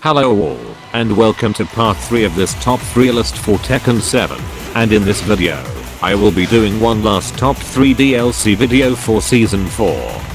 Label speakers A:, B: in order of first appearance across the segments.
A: Hello all, and welcome to part 3 of this top 3 list for Tekken 7, and in this video, I will be doing one last top 3 DLC video for season 4,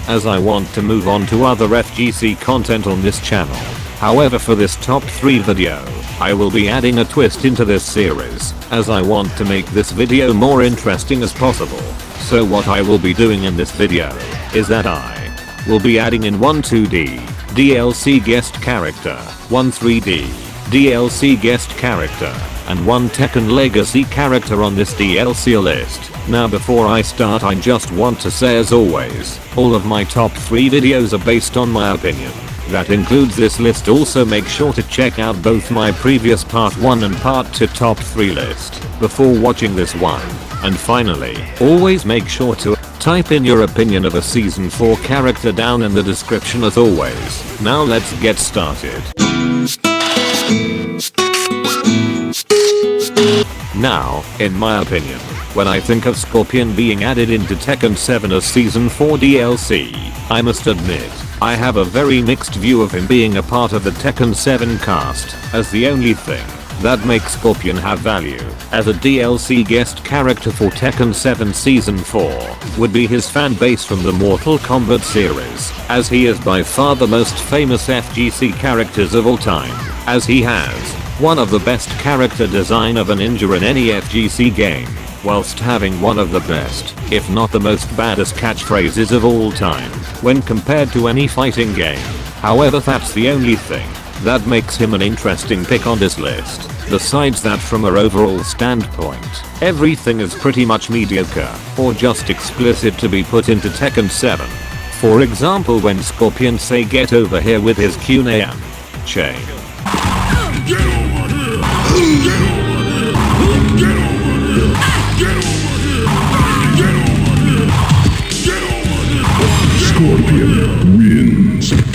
A: as I want to move on to other FGC content on this channel. However, for this top 3 video, I will be adding a twist into this series, as I want to make this video more interesting as possible. So what I will be doing in this video, is that I will be adding in one 2D DLC guest character, one 3D DLC guest character, and one Tekken legacy character on this DLC list. Now before I start, I just want to say, as always, all of my top 3 videos are based on my opinion. That includes this list. Also make sure to check out both my previous part 1 and part 2 top 3 list before watching this one. And finally, always make sure to type in your opinion of a season 4 character down in the description as always. Now let's get started. Now, in my opinion, when I think of Scorpion being added into Tekken 7 as season 4 DLC, I must admit, I have a very mixed view of him being a part of the Tekken 7 cast, as the only thing that makes Scorpion have value as a DLC guest character for Tekken 7 Season 4 would be his fan base from the Mortal Kombat series, as he is by far the most famous FGC characters of all time, as he has one of the best character design of a ninja in any FGC game, whilst having one of the best, if not the most baddest catchphrases of all time, when compared to any fighting game. However, that's the only thing that makes him an interesting pick on this list. Besides that, from an overall standpoint, everything is pretty much mediocre, or just explicit to be put into Tekken 7. For example, when Scorpion say "get over here" with his Kunai chain. Get over here! Get over here! Get over here! Get over here! Get over here! Get over here! Scorpion wins.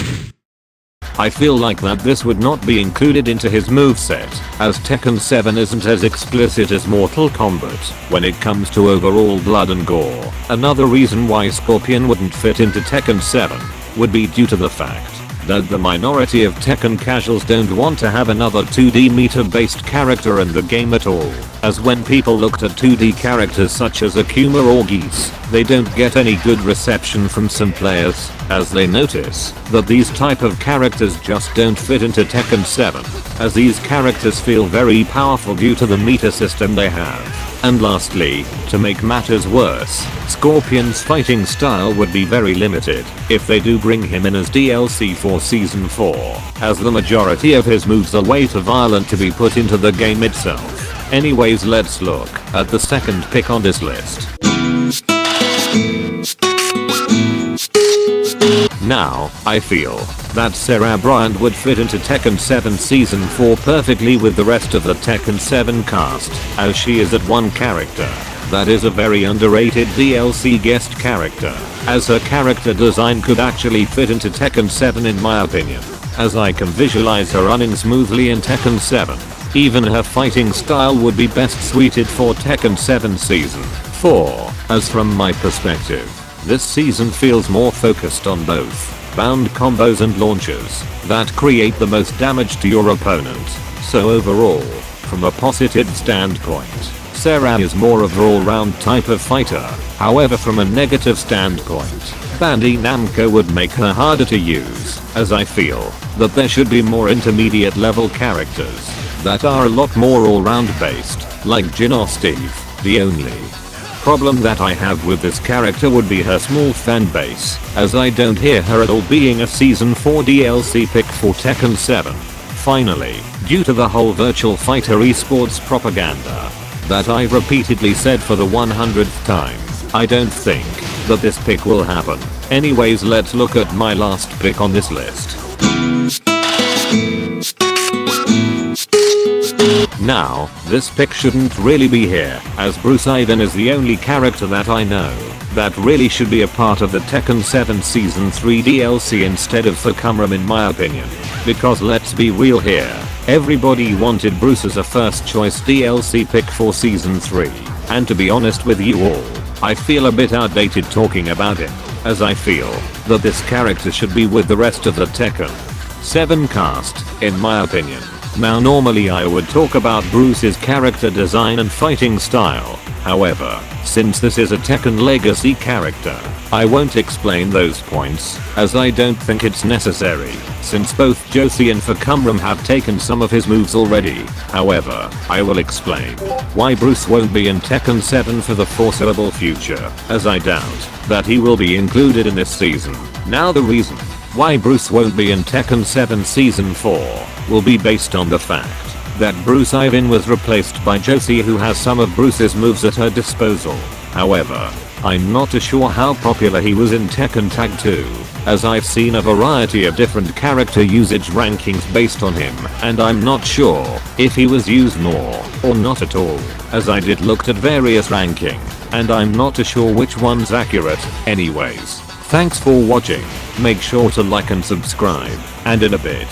A: I feel like that this would not be included into his moveset, as Tekken 7 isn't as explicit as Mortal Kombat when it comes to overall blood and gore. Another reason why Scorpion wouldn't fit into Tekken 7 would be due to the fact that the minority of Tekken casuals don't want to have another 2D meter-based character in the game at all, as when people looked at 2D characters such as Akuma or Geese, they don't get any good reception from some players, as they notice that these type of characters just don't fit into Tekken 7, as these characters feel very powerful due to the meter system they have. And lastly, to make matters worse, Scorpion's fighting style would be very limited if they do bring him in as DLC for Season 4, as the majority of his moves are way too violent to be put into the game itself. Anyways, let's look at the second pick on this list. Now, I feel that Bryant would fit into Tekken 7 Season 4 perfectly with the rest of the Tekken 7 cast, as she is at one character that is a very underrated DLC guest character, as her character design could actually fit into Tekken 7 in my opinion, as I can visualize her running smoothly in Tekken 7. Even her fighting style would be best suited for Tekken 7 Season 4, as from my perspective, this season feels more focused on both bound combos and launchers that create the most damage to your opponent. So overall, from a positive standpoint, Sarah is more of an all-round type of fighter. However, from a negative standpoint, bandinamco would make her harder to use, as I feel that there should be more intermediate level characters that are a lot more all-round based, like Jin or Steve. The only problem that I have with this character would be her small fan base, as I don't hear her at all being a Season 4 DLC pick for Tekken 7. Finally, due to the whole virtualfighter esports propaganda that I've repeatedly said for the 100th time, I don't think that this pick will happen. Anyways, let's look at my last pick on this list. Now, this pick shouldn't really be here, as Bruce Ivan is the only character that I know that really should be a part of the Tekken 7 Season 3 DLC instead of Fakumram in my opinion. Because let's be real here, everybody wanted Bruce as a first choice DLC pick for Season 3, and to be honest with you all, I feel a bit outdated talking about him, as I feel that this character should be with the rest of the Tekken 7 cast, in my opinion. Now normally I would talk about Bruce's character design and fighting style. However, since this is a Tekken legacy character, I won't explain those points, as I don't think it's necessary, since both Josie and Fakumram have taken some of his moves already. However, I will explain why Bruce won't be in Tekken 7 for the foreseeable future, as I doubt that he will be included in this season. Now the reason why Bruce won't be in Tekken 7 Season 4 will be based on the fact that Bruce Ivan was replaced by Josie, who has some of Bruce's moves at her disposal. However, I'm not too sure how popular he was in Tekken Tag 2, as I've seen a variety of different character usage rankings based on him, and I'm not sure if he was used more or not at all, as I did looked at various ranking, and I'm not too sure which one's accurate. Anyways, thanks for watching, make sure to like and subscribe, and in a bit,